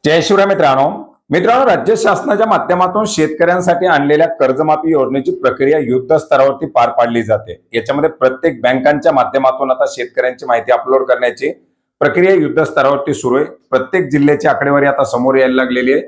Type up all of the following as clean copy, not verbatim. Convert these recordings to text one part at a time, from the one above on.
जय शिवराय मित्रांनो, राज्य शासनाच्या माध्यमातून शेतकऱ्यांसाठी आणलेल्या कर्जमाफी योजनेची प्रक्रिया युद्ध स्तरावरती पार पाडली जाते। याच्यामध्ये प्रत्येक बँकांच्या माध्यमातून आता शेतकऱ्यांची माहिती अपलोड करण्याची प्रक्रिया युद्ध स्तरावरती सुरू आहे। प्रत्येक जिल्ह्याची आकडेवारी आता समोर यायला लागलेली आहे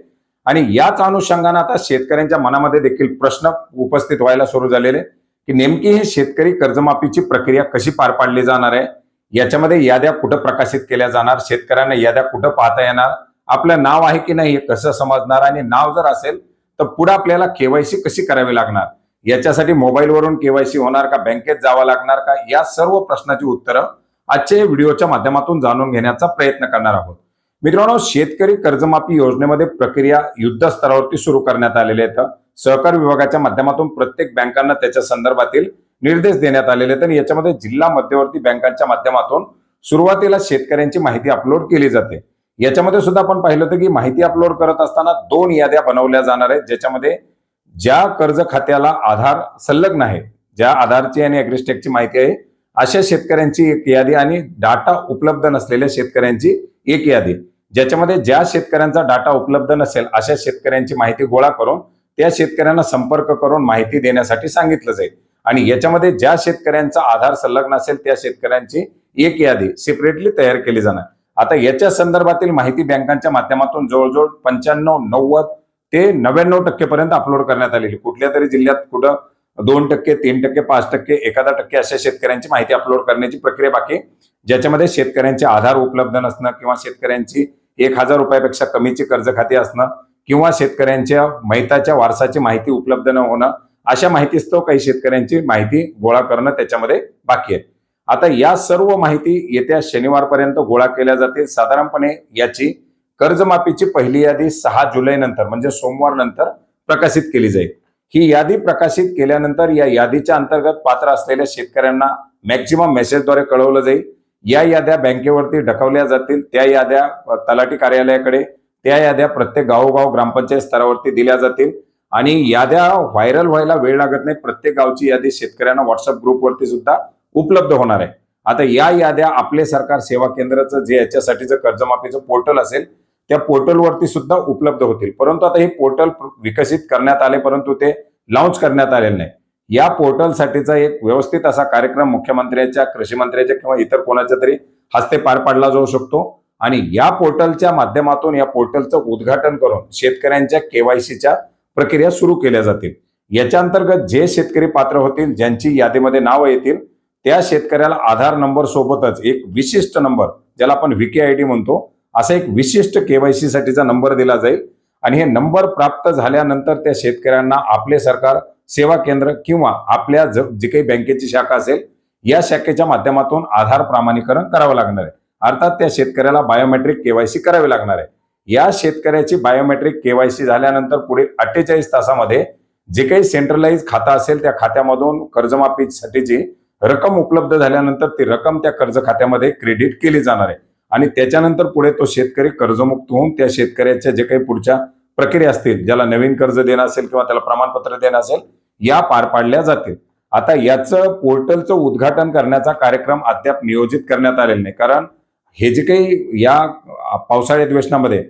आणि याच अनुषंगाने आता शेतकऱ्यांच्या मनामध्ये देखील प्रश्न उपस्थित व्हायला सुरू झालेले की नेमकी ही शेतकरी कर्जमाफीची प्रक्रिया कशी पार पाडली जाणार आहे, याच्यामध्ये याद्या कुठे प्रकाशित केल्या जाणार, शेतकऱ्यांना याद्या कुठे पाहता येणार, आपलं नाव आहे की नाही हे कसं समजणार, आणि नाव जर असेल तर पुढे आपल्याला केवायसी कशी करावी लागणार, याच्यासाठी मोबाईलवरून केवायसी होणार का, बँकेत जावं लागणार का, या सर्व प्रश्नाची उत्तरं आजच्या व्हिडिओच्या माध्यमातून जाणून घेण्याचा प्रयत्न करणार आहोत। मित्रांनो, शेतकरी कर्जमाफी योजनेमध्ये प्रक्रिया युद्ध स्तरावरती सुरू करण्यात आलेली आहे। सहकार विभागाच्या माध्यमातून प्रत्येक बँकांना त्याच्या संदर्भातील निर्देश देण्यात आलेले आहेत आणि याच्यामध्ये जिल्हा मध्यवर्ती बँकांच्या माध्यमातून सुरुवातीला शेतकऱ्यांची माहिती अपलोड केली जाते। याच्यामध्ये सुद्धा आपण पाहिलं होतं की माहिती अपलोड करत असताना 2 याद्या बनवल्या जाणार आहेत, ज्याच्यामध्ये ज्या कर्ज खात्याला आधार संलग्न आहे, ज्या आधारची आणि अग्रिस्टेकची माहिती आहे अशा शेतकऱ्यांची एक यादी आणि डाटा उपलब्ध नसलेल्या शेतकऱ्यांची एक यादी, ज्याच्यामध्ये ज्या शेतकऱ्यांचा डाटा उपलब्ध नसेल अशा शेतकऱ्यांची माहिती गोळा करून त्या शेतकऱ्यांना संपर्क करून माहिती देण्यासाठी सांगितलं जाईल आणि याच्यामध्ये ज्या शेतकऱ्यांचा आधार संलग्न असेल त्या शेतकऱ्यांची एक यादी सेपरेटली तयार केली जाणार। आता याच्या संदर्भातील माहिती बँकांच्या माध्यमातून जवळजवळ 95, 90 ते 99% पर्यंत अपलोड करण्यात आलेली। कुठल्या तरी जिल्ह्यात कुठं 2%, 3%, 5%, 1% अशा शेतकऱ्यांची माहिती अपलोड करण्याची प्रक्रिया बाकी, ज्याच्यामध्ये शेतकऱ्यांचे आधार उपलब्ध नसणं किंवा शेतकऱ्यांची 1000 रुपयापेक्षा कमीची कर्ज खाती असणं किंवा शेतकऱ्यांच्या मैताच्या वारसाची माहिती उपलब्ध न होणं, अशा माहितीस्तव काही शेतकऱ्यांची माहिती गोळा करणं त्याच्यामध्ये बाकी आहे। आता या सर्व माहिती येत्या शनिवारपर्यंत गोळा केल्या जातील। साधारणपणे याची कर्जमाफीची पहिली यादी 6 जुलै नंतर म्हणजे सोमवार नंतर प्रकाशित केली जाईल। ही यादी प्रकाशित केल्यानंतर या यादीच्या अंतर्गत पात्र असलेल्या शेतकऱ्यांना मॅक्झिमम मेसेजद्वारे कळवलं जाईल। या याद्या बँकेवरती ढकवल्या जातील, त्या याद्या तलाठी कार्यालयाकडे, त्या याद्या प्रत्येक गावोगाव ग्रामपंचायत स्तरावरती दिल्या जातील आणि याद्या व्हायरल व्हायला वेळ लागत नाही। प्रत्येक गावची यादी शेतकऱ्यांना व्हॉट्सअप ग्रुपवरती सुद्धा उपलब्ध होणार आहे। आता या याद्या आपले सरकार सेवा केंद्राचं जे याच्यासाठीचं कर्जमाफीचं पोर्टल असेल त्या पोर्टलवरती सुद्धा उपलब्ध होतील, परंतु आता हे पोर्टल विकसित करण्यात आले परंतु ते लॉन्च करण्यात आलेले नाही। या पोर्टलसाठीचा एक व्यवस्थित असा कार्यक्रम मुख्यमंत्र्यांच्या, कृषी मंत्र्याच्या किंवा इतर कोणाच्या तरी हस्ते पार पाडला जाऊ शकतो आणि या पोर्टलच्या माध्यमातून या पोर्टलचं उद्घाटन करून शेतकऱ्यांच्या केवायसीच्या प्रक्रिया सुरू केल्या जातील। याच्या अंतर्गत जे शेतकरी पात्र होतील, ज्यांची यादीमध्ये नाव येतील, त्या शेतकऱ्याला आधार नंबर सोबतच एक विशिष्ट नंबर, ज्याला आपण VKID म्हणतो, असा एक विशिष्ट केवायसी साठीचा नंबर दिला जाईल आणि हे नंबर प्राप्त झाल्यानंतर त्या शेतकऱ्यांना आपले सरकार सेवा केंद्र किंवा आपल्या जी काही बँकेची शाखा असेल या शाखेच्या माध्यमातून आधार प्रमाणीकरण करावं लागणार आहे। अर्थात त्या शेतकऱ्याला बायोमेट्रिक केवायसी करावी लागणार आहे। या शेतकऱ्याची बायोमेट्रिक केवायसी झाल्यानंतर पुढील 48 तासामध्ये जे काही सेंट्रलाइज खाता असेल त्या खात्यामधून कर्जमाफीसाठीची रक्कम उपलब्ध झाल्यानंतर ती रक्कम त्या कर्ज खात्यामध्ये क्रेडिट केली जाणार आहे आणि त्याच्यानंतर पुढे तो शेतकरी कर्जमुक्त होऊन त्या शेतकऱ्याच्या जे काही पुढच्या प्रक्रिया असतील, ज्याला नवीन कर्ज देणं असेल किंवा त्याला प्रमाणपत्र देणं असेल, या पार पाडल्या जातील। आता याचं पोर्टलचं उद्घाटन करण्याचा कार्यक्रम अद्याप नियोजित करण्यात आलेला नाही, कारण हे जे काही या पावसाळी अधिवेशनामध्ये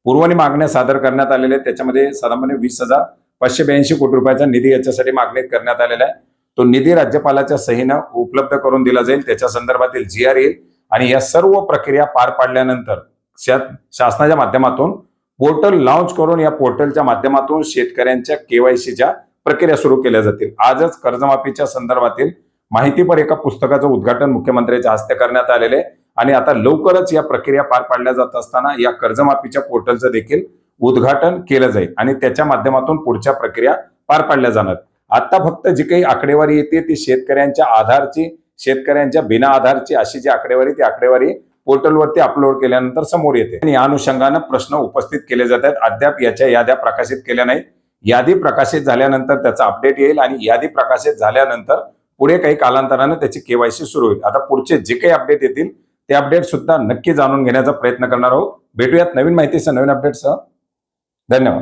पूर्वनी मागण्या सादर करण्यात आलेल्या आहेत त्याच्यामध्ये साधारणपणे 20,582 कोटी रुपयाचा निधी याच्यासाठी मागणी करण्यात आलेला आहे। तो निधी राज्यपालाच्या सहीनं उपलब्ध करून दिला जाईल, त्याच्या संदर्भातील GR येईल आणि या सर्व प्रक्रिया पार पाडल्यानंतर शासनाच्या माध्यमातून पोर्टल लॉन्च करून या पोर्टलच्या माध्यमातून शेतकऱ्यांच्या केवायसीच्या प्रक्रिया सुरू केल्या जातील। आजच कर्जमाफीच्या संदर्भातील माहितीपर एका पुस्तकाचं उद्घाटन मुख्यमंत्र्यांच्या हस्ते करण्यात आलेले आणि आता लवकरच या प्रक्रिया पार पाडल्या जात असताना या कर्जमाफीच्या पोर्टलचं देखील उद्घाटन केलं जाईल आणि त्याच्या माध्यमातून पुढच्या प्रक्रिया पार पाडल्या जाणार। आता फक्त जी काही आकडेवारी येते ती शेतकऱ्यांच्या आधारची, शेतकऱ्यांच्या बिना आधारची अशी जी आकडेवारी, ती आकडेवारी पोर्टलवरती अपलोड केल्यानंतर समोर येते आणि या अनुषंगाने प्रश्न उपस्थित केले जातात। अद्याप याच्या याद्या प्रकाशित केल्या नाहीत। यादी प्रकाशित झाल्यानंतर त्याचा अपडेट येईल आणि यादी प्रकाशित झाल्यानंतर पुढे काही कालांतराने त्याची केवायसी सुरू होईल। आता पुढचे जे काही अपडेट येतील ते अपडेट सुद्धा नक्की जाणून घेण्याचा प्रयत्न करणार आहोत। भेटूयात नवीन माहितीसह, नवीन अपडेटसह। धन्यवाद।